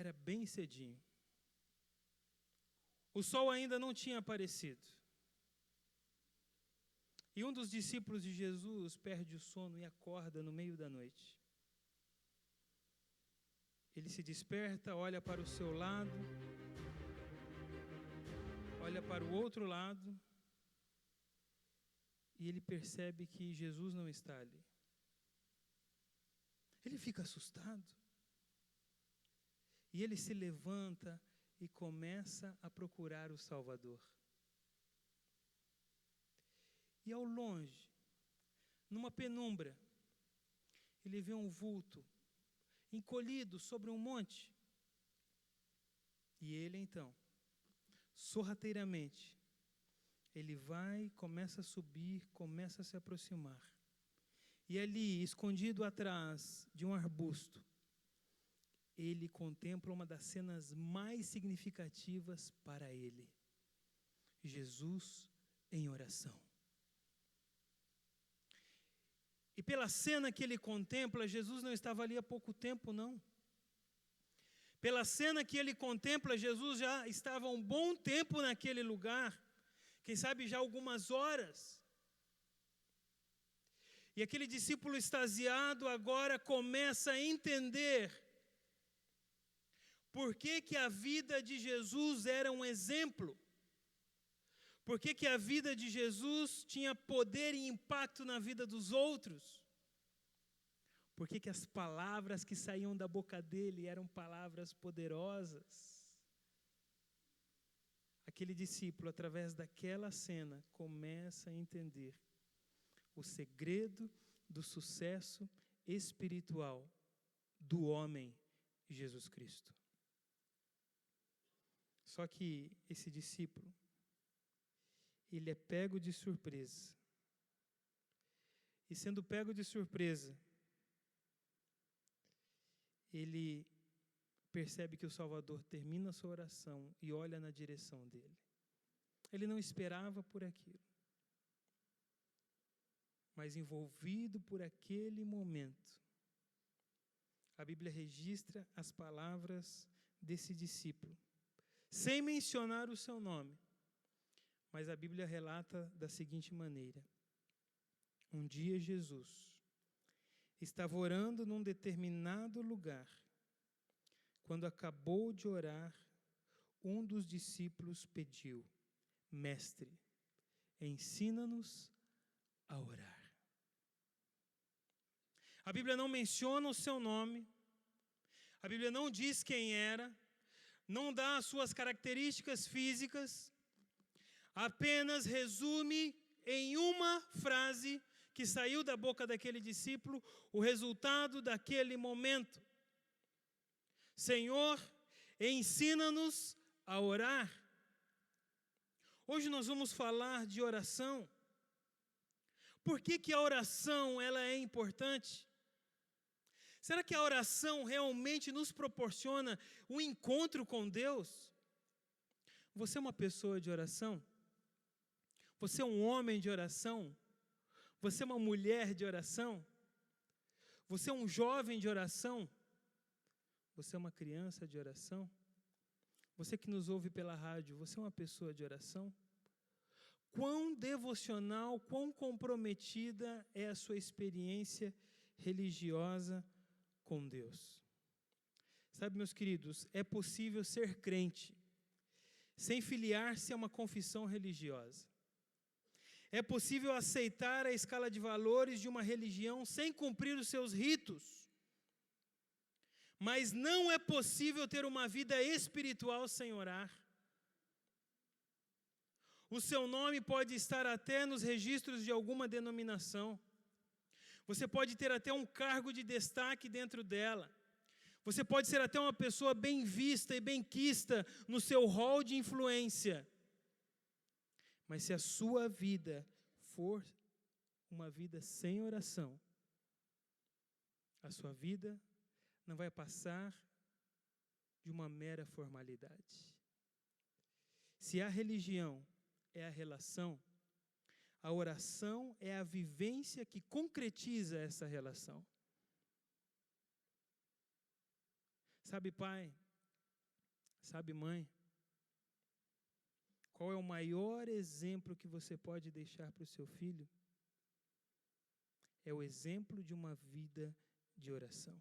Era bem cedinho. O sol ainda não tinha aparecido. E um dos discípulos de Jesus perde o sono e acorda no meio da noite. Ele se desperta, olha para o seu lado, olha para o outro lado, e ele percebe que Jesus não está ali. Ele fica assustado. E ele se levanta e começa a procurar o Salvador. E ao longe, numa penumbra, ele vê um vulto encolhido sobre um monte. E ele então, sorrateiramente, ele vai, começa a subir, começa a se aproximar. E ali, escondido atrás de um arbusto, ele contempla uma das cenas mais significativas para ele. Jesus em oração. E pela cena que ele contempla, Jesus não estava ali há pouco tempo, não. Pela cena que ele contempla, Jesus já estava há um bom tempo naquele lugar, quem sabe já algumas horas. E aquele discípulo extasiado agora começa a entender por que a vida de Jesus era um exemplo. Por que a vida de Jesus tinha poder e impacto na vida dos outros? Por que as palavras que saíam da boca dele eram palavras poderosas? Aquele discípulo, através daquela cena, começa a entender o segredo do sucesso espiritual do homem Jesus Cristo. Só que esse discípulo, ele é pego de surpresa. E sendo pego de surpresa, ele percebe que o Salvador termina a sua oração e olha na direção dele. Ele não esperava por aquilo. Mas envolvido por aquele momento, a Bíblia registra as palavras desse discípulo, sem mencionar o seu nome. Mas a Bíblia relata da seguinte maneira: um dia Jesus estava orando num determinado lugar. Quando acabou de orar, um dos discípulos pediu: Mestre, ensina-nos a orar. A Bíblia não menciona o seu nome, a Bíblia não diz quem era, não dá as suas características físicas, apenas resume em uma frase que saiu da boca daquele discípulo o resultado daquele momento. Senhor, ensina-nos a orar. Hoje nós vamos falar de oração. Por que a oração ela é importante? Será que a oração realmente nos proporciona um encontro com Deus? Você é uma pessoa de oração? Você é um homem de oração? Você é uma mulher de oração? Você é um jovem de oração? Você é uma criança de oração? Você que nos ouve pela rádio, você é uma pessoa de oração? Quão devocional, quão comprometida é a sua experiência religiosa com Deus? Sabe, meus queridos, é possível ser crente sem filiar-se a uma confissão religiosa. É possível aceitar a escala de valores de uma religião sem cumprir os seus ritos. Mas não é possível ter uma vida espiritual sem orar. O seu nome pode estar até nos registros de alguma denominação. Você pode ter até um cargo de destaque dentro dela. Você pode ser até uma pessoa bem vista e bem quista no seu hall de influência. Mas se a sua vida for uma vida sem oração, a sua vida não vai passar de uma mera formalidade. Se a religião é a relação, a oração é a vivência que concretiza essa relação. Sabe, Pai, Sabe, mãe, qual é o maior exemplo que você pode deixar para o seu filho? É o exemplo de uma vida de oração.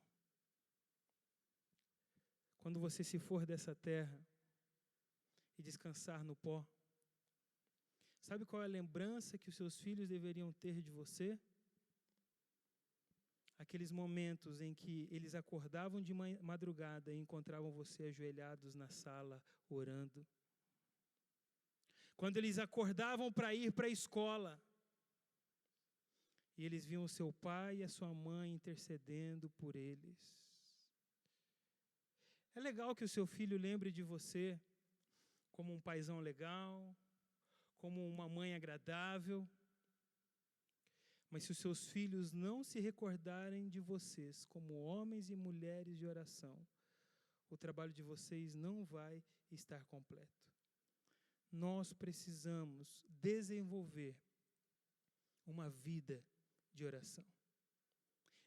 Quando você se for dessa terra e descansar no pó, sabe qual é a lembrança que os seus filhos deveriam ter de você? Aqueles momentos em que eles acordavam de madrugada e encontravam você ajoelhados na sala, orando. Quando eles acordavam para ir para a escola, e eles viam o seu pai e a sua mãe intercedendo por eles. É legal que o seu filho lembre de você como um paizão legal, como uma mãe agradável. Mas se os seus filhos não se recordarem de vocês como homens e mulheres de oração, o trabalho de vocês não vai estar completo. Nós precisamos desenvolver uma vida de oração.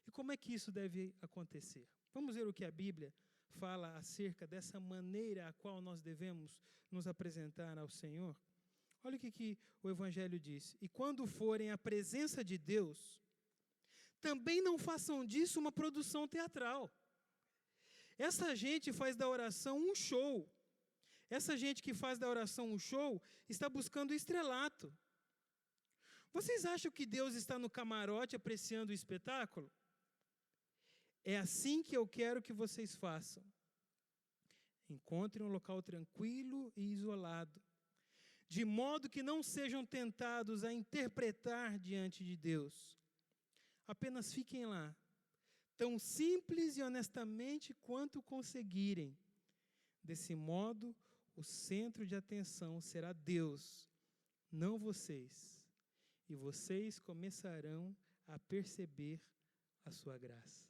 E como é que isso deve acontecer? Vamos ver o que a Bíblia fala acerca dessa maneira a qual nós devemos nos apresentar ao Senhor. Olha o que o Evangelho diz. E quando forem à presença de Deus, também não façam disso uma produção teatral. Essa gente faz da oração um show. Essa gente que faz da oração um show está buscando estrelato. Vocês acham que Deus está no camarote apreciando o espetáculo? É assim que eu quero que vocês façam. Encontrem um local tranquilo e isolado, de modo que não sejam tentados a interpretar diante de Deus. Apenas fiquem lá, tão simples e honestamente quanto conseguirem. Desse modo, o centro de atenção será Deus, não vocês. E vocês começarão a perceber a sua graça.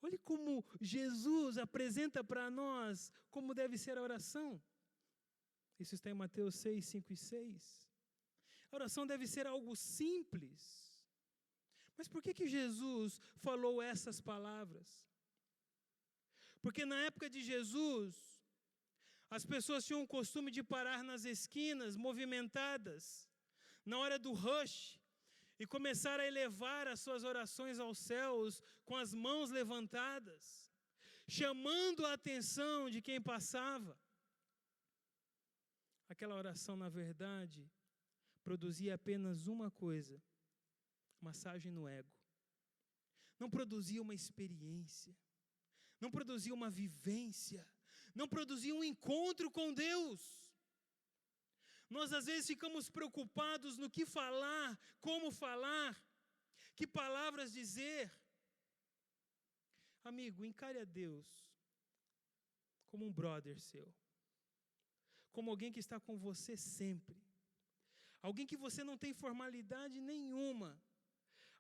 Olhe como Jesus apresenta para nós como deve ser a oração. Isso está em Mateus 6, 5 e 6. A oração deve ser algo simples. Mas por que Jesus falou essas palavras? Porque na época de Jesus, as pessoas tinham o costume de parar nas esquinas movimentadas, na hora do rush, e começar a elevar as suas orações aos céus com as mãos levantadas, chamando a atenção de quem passava. Aquela oração, na verdade, produzia apenas uma coisa: massagem no ego. Não produzia uma experiência, não produzia uma vivência, não produzia um encontro com Deus. Nós, às vezes, ficamos preocupados no que falar, como falar, que palavras dizer. Amigo, encare a Deus como um brother seu, como alguém que está com você sempre, alguém que você não tem formalidade nenhuma,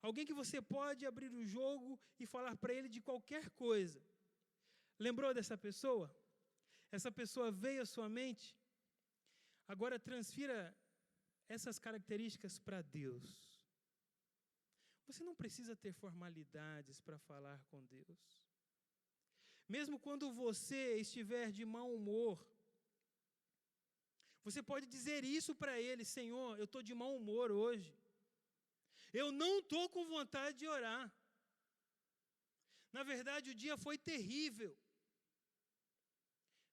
alguém que você pode abrir o jogo e falar para ele de qualquer coisa. Lembrou dessa pessoa? Essa pessoa veio à sua mente? Agora transfira essas características para Deus. Você não precisa ter formalidades para falar com Deus. Mesmo quando você estiver de mau humor, você pode dizer isso para Ele: Senhor, eu estou de mau humor hoje. Eu não estou com vontade de orar. Na verdade, o dia foi terrível.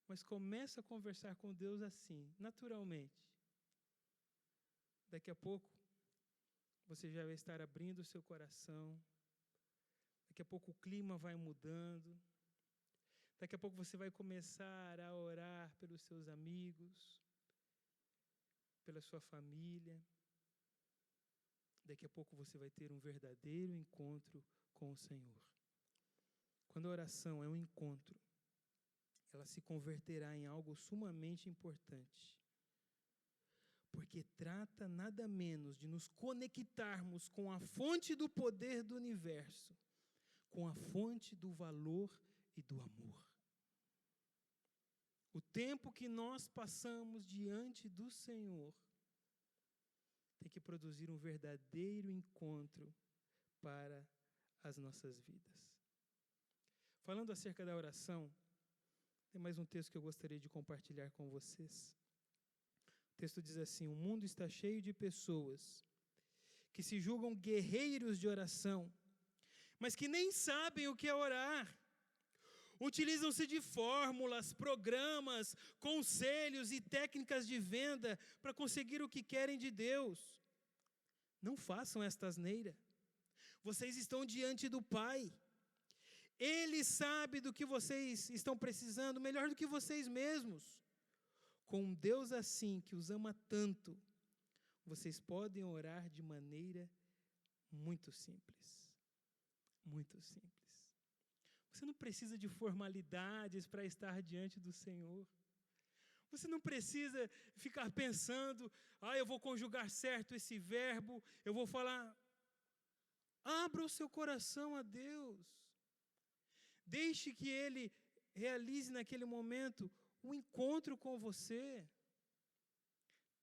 Mas começa a conversar com Deus assim, naturalmente. Daqui a pouco, você já vai estar abrindo o seu coração. Daqui a pouco o clima vai mudando. Daqui a pouco você vai começar a orar pelos seus amigos, pela sua família. Daqui a pouco você vai ter um verdadeiro encontro com o Senhor. Quando a oração é um encontro, ela se converterá em algo sumamente importante. Porque trata nada menos de nos conectarmos com a fonte do poder do universo, com a fonte do valor e do amor. O tempo que nós passamos diante do Senhor tem que produzir um verdadeiro encontro para as nossas vidas. Falando acerca da oração, Tem mais um texto que eu gostaria de compartilhar com vocês. O texto diz assim: o mundo está cheio de pessoas que se julgam guerreiros de oração, mas que nem sabem o que é orar. Utilizam-se de fórmulas, programas, conselhos e técnicas de venda para conseguir o que querem de Deus. Não façam esta asneira. Vocês estão diante do Pai. Ele sabe do que vocês estão precisando, melhor do que vocês mesmos. Com um Deus assim, que os ama tanto, vocês podem orar de maneira muito simples. Muito simples. Você não precisa de formalidades para estar diante do Senhor. Você não precisa ficar pensando, eu vou conjugar certo esse verbo, eu vou falar. Abra o seu coração a Deus. Deixe que Ele realize naquele momento um encontro com você.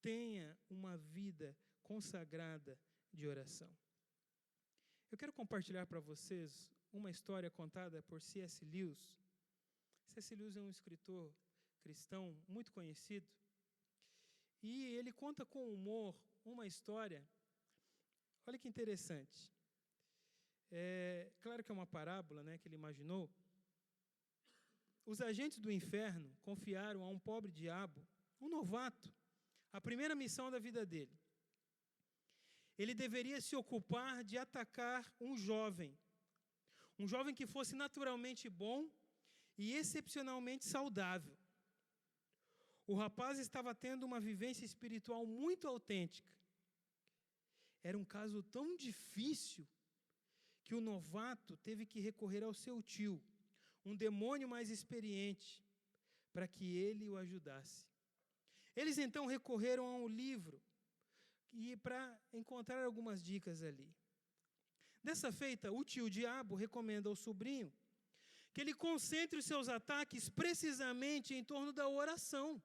Tenha uma vida consagrada de oração. Eu quero compartilhar para vocês uma história contada por C.S. Lewis. C.S. Lewis é um escritor cristão muito conhecido. E ele conta com humor uma história. Olha que interessante. Claro que é uma parábola, né, que ele imaginou. Os agentes do inferno confiaram a um pobre diabo, um novato, a primeira missão da vida dele. Ele deveria se ocupar de atacar um jovem que fosse naturalmente bom e excepcionalmente saudável. O rapaz estava tendo uma vivência espiritual muito autêntica. Era um caso tão difícil que o novato teve que recorrer ao seu tio, um demônio mais experiente, para que ele o ajudasse. Eles então recorreram a um livro para encontrar algumas dicas ali. Dessa feita, o tio diabo recomenda ao sobrinho que ele concentre os seus ataques precisamente em torno da oração,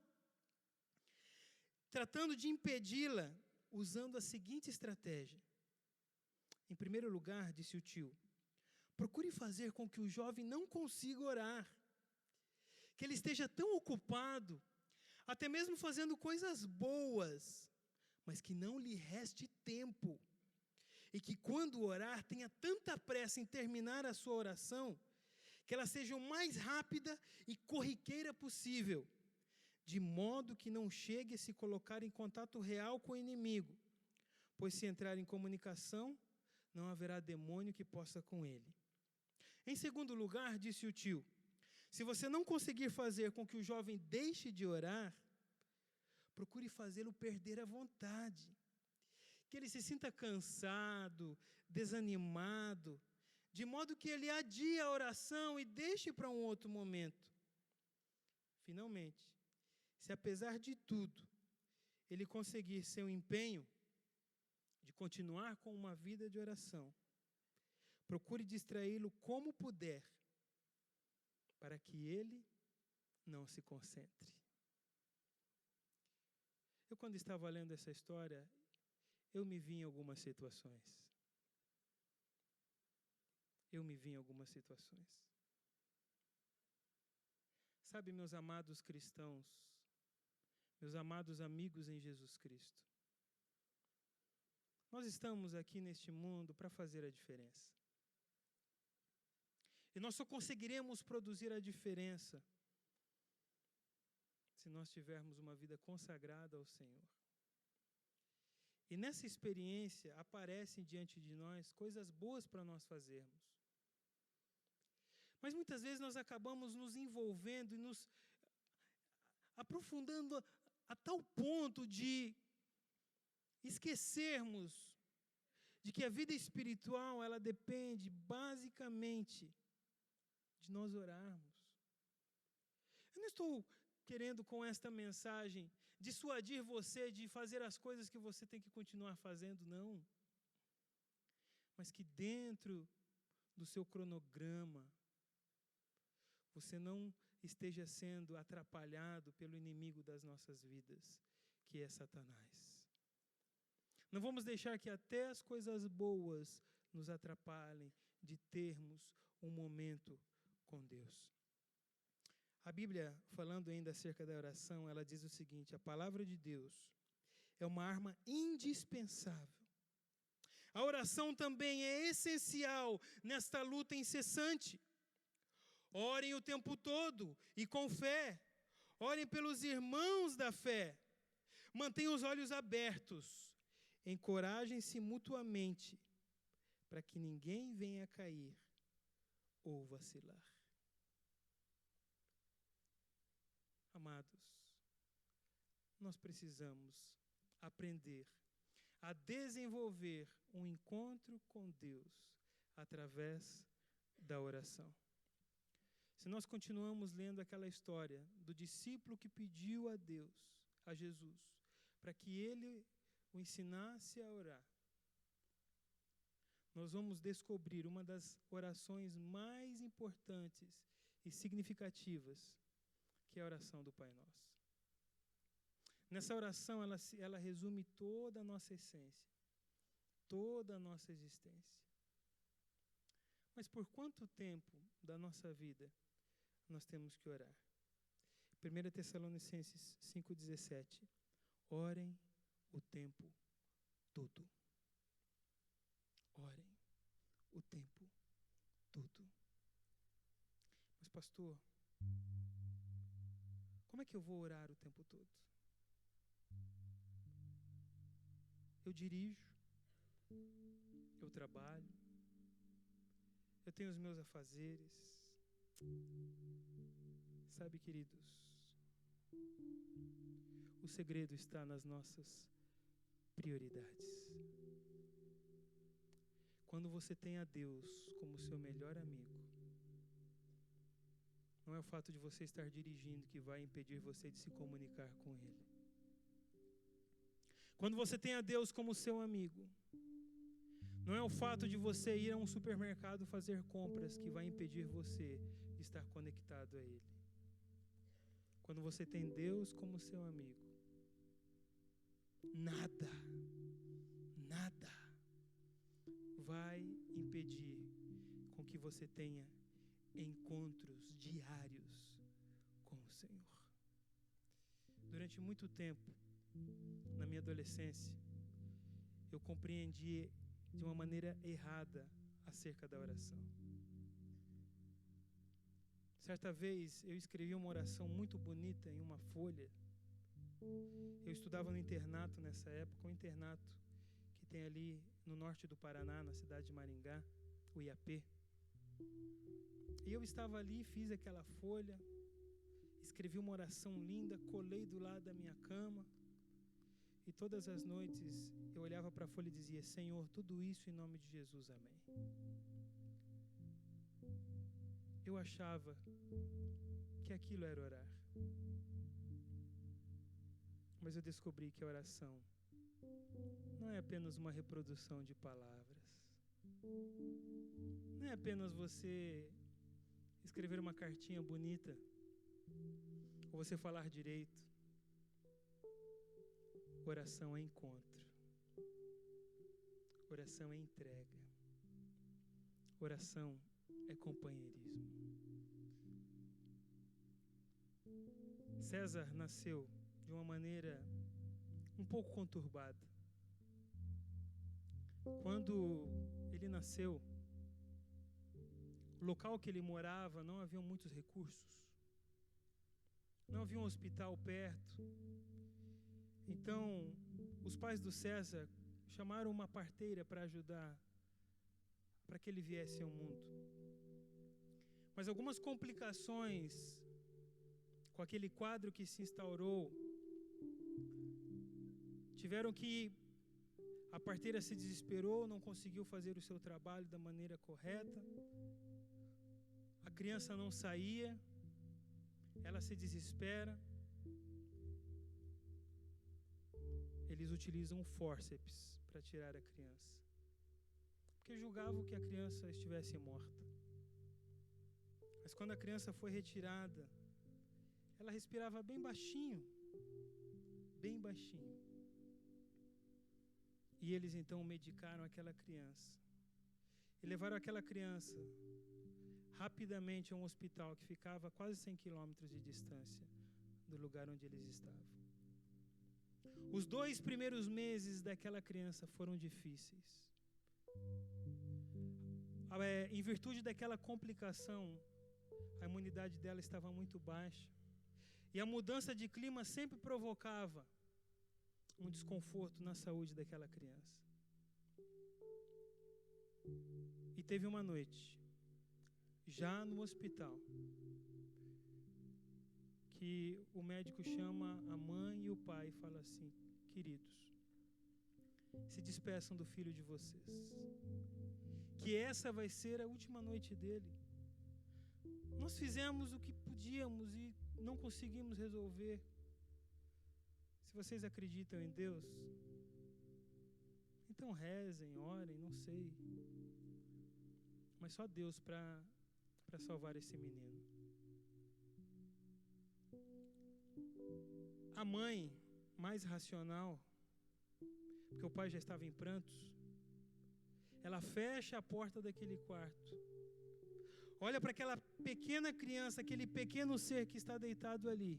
tratando de impedi-la usando a seguinte estratégia. Em primeiro lugar, disse o tio, procure fazer com que o jovem não consiga orar, que ele esteja tão ocupado, até mesmo fazendo coisas boas, mas que não lhe reste tempo. E que quando orar, tenha tanta pressa em terminar a sua oração, que ela seja o mais rápida e corriqueira possível, de modo que não chegue a se colocar em contato real com o inimigo, pois se entrar em comunicação, não haverá demônio que possa com ele. Em segundo lugar, disse o tio, se você não conseguir fazer com que o jovem deixe de orar, procure fazê-lo perder a vontade, que ele se sinta cansado, desanimado, de modo que ele adie a oração e deixe para um outro momento. Finalmente, se apesar de tudo, ele conseguir seu empenho de continuar com uma vida de oração, procure distraí-lo como puder, para que ele não se concentre. Eu, quando estava lendo essa história, eu me vi em algumas situações. Sabe, meus amados cristãos, meus amados amigos em Jesus Cristo, nós estamos aqui neste mundo para fazer a diferença. E nós só conseguiremos produzir a diferença se nós tivermos uma vida consagrada ao Senhor. E nessa experiência aparecem diante de nós coisas boas para nós fazermos. Mas muitas vezes nós acabamos nos envolvendo e nos aprofundando a tal ponto de esquecermos de que a vida espiritual ela depende basicamente de nós orarmos. Eu não estou querendo com esta mensagem dissuadir você de fazer as coisas que você tem que continuar fazendo, não. Mas que dentro do seu cronograma você não esteja sendo atrapalhado pelo inimigo das nossas vidas, que é Satanás. Não vamos deixar que até as coisas boas nos atrapalhem de termos um momento com Deus. A Bíblia, falando ainda acerca da oração, ela diz o seguinte: a palavra de Deus é uma arma indispensável. A oração também é essencial nesta luta incessante. Orem o tempo todo e com fé. Orem pelos irmãos da fé. Mantenham os olhos abertos. Encorajem-se mutuamente, para que ninguém venha a cair ou vacilar. Amados, nós precisamos aprender a desenvolver um encontro com Deus através da oração. Se nós continuamos lendo aquela história do discípulo que pediu a Deus, a Jesus, para que ele o ensinasse a orar, nós vamos descobrir uma das orações mais importantes e significativas, que é a oração do Pai Nosso. Nessa oração, ela resume toda a nossa essência, toda a nossa existência. Mas por quanto tempo da nossa vida nós temos que orar? 1 Tessalonicenses 5,17. Orem o tempo todo. Orem o tempo todo. Mas, pastor, como é que eu vou orar o tempo todo? Eu dirijo, eu trabalho, eu tenho os meus afazeres. Sabe, queridos, o segredo está nas nossas prioridades. Quando você tem a Deus como seu melhor amigo, não é o fato de você estar dirigindo que vai impedir você de se comunicar com Ele. Quando você tem a Deus como seu amigo, não é o fato de você ir a um supermercado fazer compras que vai impedir você de estar conectado a Ele. Quando você tem Deus como seu amigo, nada vai impedir com que você tenha encontros diários com o Senhor. Durante muito tempo, na minha adolescência, eu compreendi de uma maneira errada acerca da oração. Certa vez, eu escrevi uma oração muito bonita em uma folha. Eu estudava no internato nessa época, um internato que tem ali no norte do Paraná, na cidade de Maringá, o IAP. E eu estava ali, fiz aquela folha, escrevi uma oração linda, colei do lado da minha cama, e todas as noites eu olhava para a folha e dizia: Senhor, tudo isso em nome de Jesus, amém. Eu achava que aquilo era orar. Mas eu descobri que a oração não é apenas uma reprodução de palavras. Não é apenas você escrever uma cartinha bonita, ou você falar direito. Oração é encontro. Oração é entrega. Oração é companheirismo. César nasceu de uma maneira um pouco conturbada. Quando ele nasceu, o local que ele morava não havia muitos recursos. Não havia um hospital perto. Então, os pais do César chamaram uma parteira para ajudar, para que ele viesse ao mundo. Mas algumas complicações com aquele quadro que se instaurou tiveram que a parteira se desesperou, não conseguiu fazer o seu trabalho da maneira correta. A criança não saía, ela se desespera. Eles utilizam um fórceps para tirar a criança, porque julgavam que a criança estivesse morta. Mas quando a criança foi retirada, ela respirava bem baixinho, bem baixinho. E eles então medicaram aquela criança e levaram aquela criança rapidamente a um hospital que ficava a quase 100 quilômetros de distância do lugar onde eles estavam. Os 2 primeiros meses daquela criança foram difíceis. Em virtude daquela complicação, a imunidade dela estava muito baixa. E a mudança de clima sempre provocava um desconforto na saúde daquela criança. E teve uma noite, já no hospital, que o médico chama a mãe e o pai e fala assim: queridos, se despeçam do filho de vocês, que essa vai ser a última noite dele. Nós fizemos o que podíamos e não conseguimos resolver. Se vocês acreditam em Deus, então rezem, orem, não sei. Mas só Deus para salvar esse menino. A mãe, mais racional, porque o pai já estava em prantos, ela fecha a porta daquele quarto, olha para aquela pequena criança, aquele pequeno ser que está deitado ali,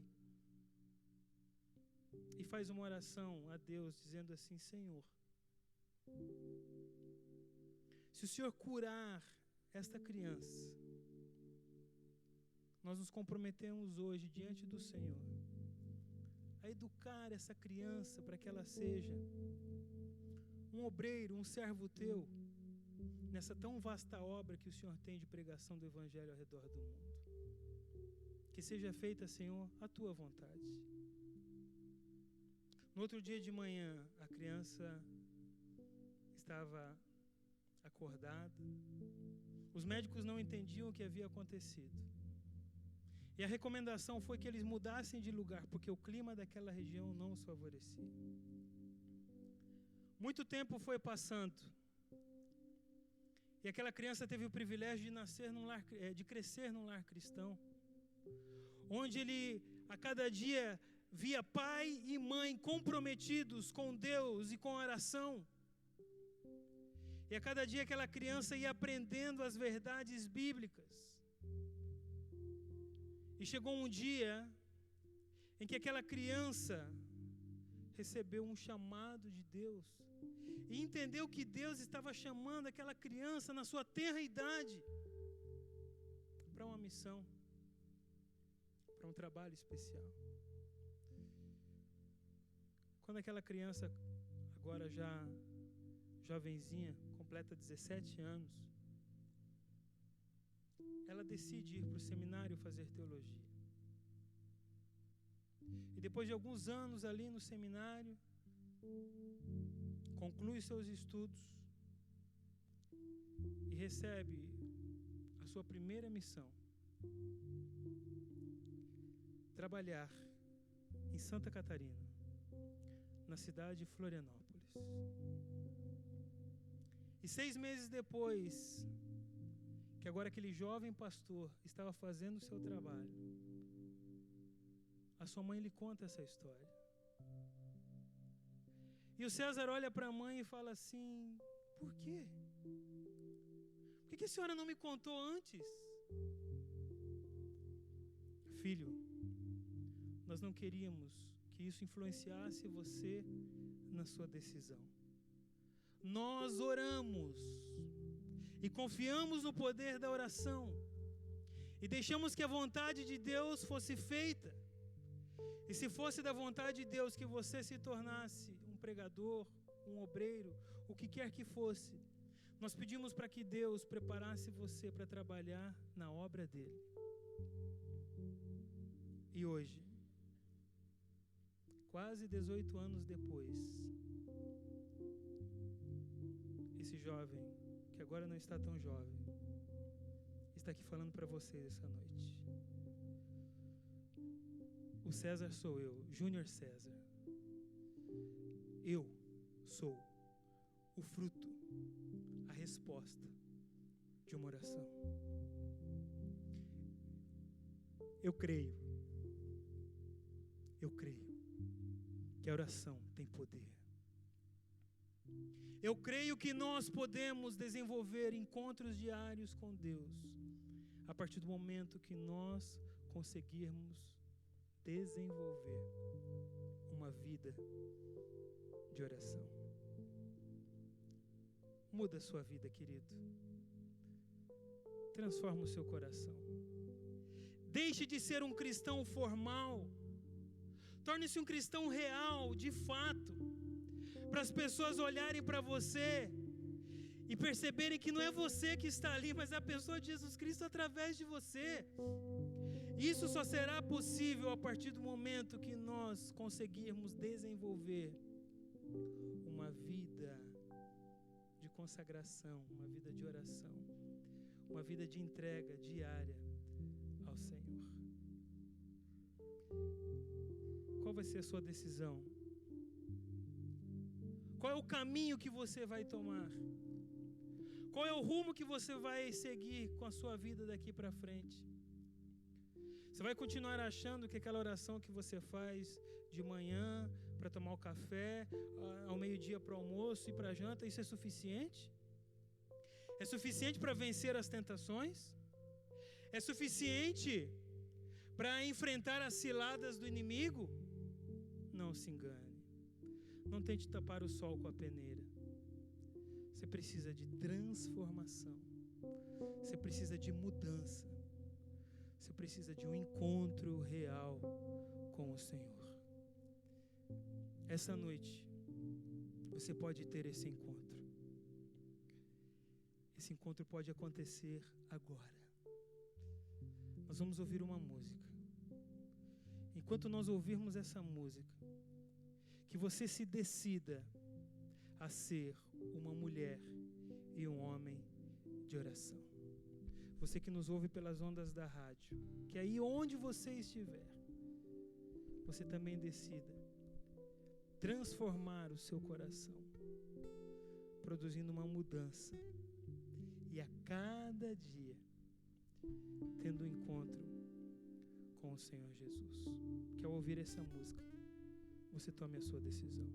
e faz uma oração a Deus, dizendo assim: Senhor, se o Senhor curar esta criança, nós nos comprometemos hoje diante do Senhor a educar essa criança para que ela seja um obreiro, um servo teu, nessa tão vasta obra que o Senhor tem de pregação do Evangelho ao redor do mundo. Que seja feita, Senhor, a tua vontade. No outro dia de manhã, a criança estava acordada. Os médicos não entendiam o que havia acontecido. E a recomendação foi que eles mudassem de lugar, porque o clima daquela região não os favorecia. Muito tempo foi passando. E aquela criança teve o privilégio de nascer num lar, de crescer num lar cristão, onde ele a cada dia via pai e mãe comprometidos com Deus e com a oração. E a cada dia aquela criança ia aprendendo as verdades bíblicas. E chegou um dia em que aquela criança recebeu um chamado de Deus e entendeu que Deus estava chamando aquela criança na sua tenra idade para uma missão, para um trabalho especial. Quando aquela criança, agora já jovenzinha, completa 17 anos, ela decide ir para o seminário fazer teologia. E depois de alguns anos ali no seminário, conclui seus estudos e recebe a sua primeira missão: trabalhar em Santa Catarina, na cidade de Florianópolis. E 6 meses depois, que agora aquele jovem pastor estava fazendo o seu trabalho, a sua mãe lhe conta essa história. E o César olha para a mãe e fala assim: por quê? Por que a senhora não me contou antes? Filho, nós não queríamos que isso influenciasse você na sua decisão. Nós oramos e confiamos no poder da oração e deixamos que a vontade de Deus fosse feita. E se fosse da vontade de Deus que você se tornasse um pregador, um obreiro, o que quer que fosse, nós pedimos para que Deus preparasse você para trabalhar na obra dele. E hoje, quase 18 anos depois, esse jovem, que agora não está tão jovem, está aqui falando para vocês essa noite. O César sou eu, Júnior César. Eu sou o fruto, a resposta de uma oração. Eu creio que a oração tem poder. Eu creio que nós podemos desenvolver encontros diários com Deus, a partir do momento que nós conseguirmos desenvolver uma vida de oração. Muda a sua vida, querido. Transforma o seu coração. Deixe de ser um cristão formal. Torne-se um cristão real, de fato. Para as pessoas olharem para você e perceberem que não é você que está ali, mas é a pessoa de Jesus Cristo através de você. Isso só será possível a partir do momento que nós conseguirmos desenvolver uma vida de consagração, uma vida de oração, uma vida de entrega diária ao Senhor. Qual vai ser a sua decisão? Qual é o caminho que você vai tomar? Qual é o rumo que você vai seguir com a sua vida daqui para frente? Você vai continuar achando que aquela oração que você faz de manhã para tomar o café, ao meio-dia para o almoço e para a janta, isso é suficiente? É suficiente para vencer as tentações? É suficiente para enfrentar as ciladas do inimigo? Não se engane. Não tente tapar o sol com a peneira. Você precisa de transformação. Você precisa de mudança. Você precisa de um encontro real com o Senhor. Essa noite, você pode ter esse encontro. Esse encontro pode acontecer agora. Nós vamos ouvir uma música. Enquanto nós ouvirmos essa música, que você se decida a ser uma mulher e um homem de oração. Você que nos ouve pelas ondas da rádio, que aí onde você estiver, você também decida transformar o seu coração, produzindo uma mudança, e a cada dia tendo um encontro com o Senhor Jesus. Que ao ouvir essa música, você tome a sua decisão.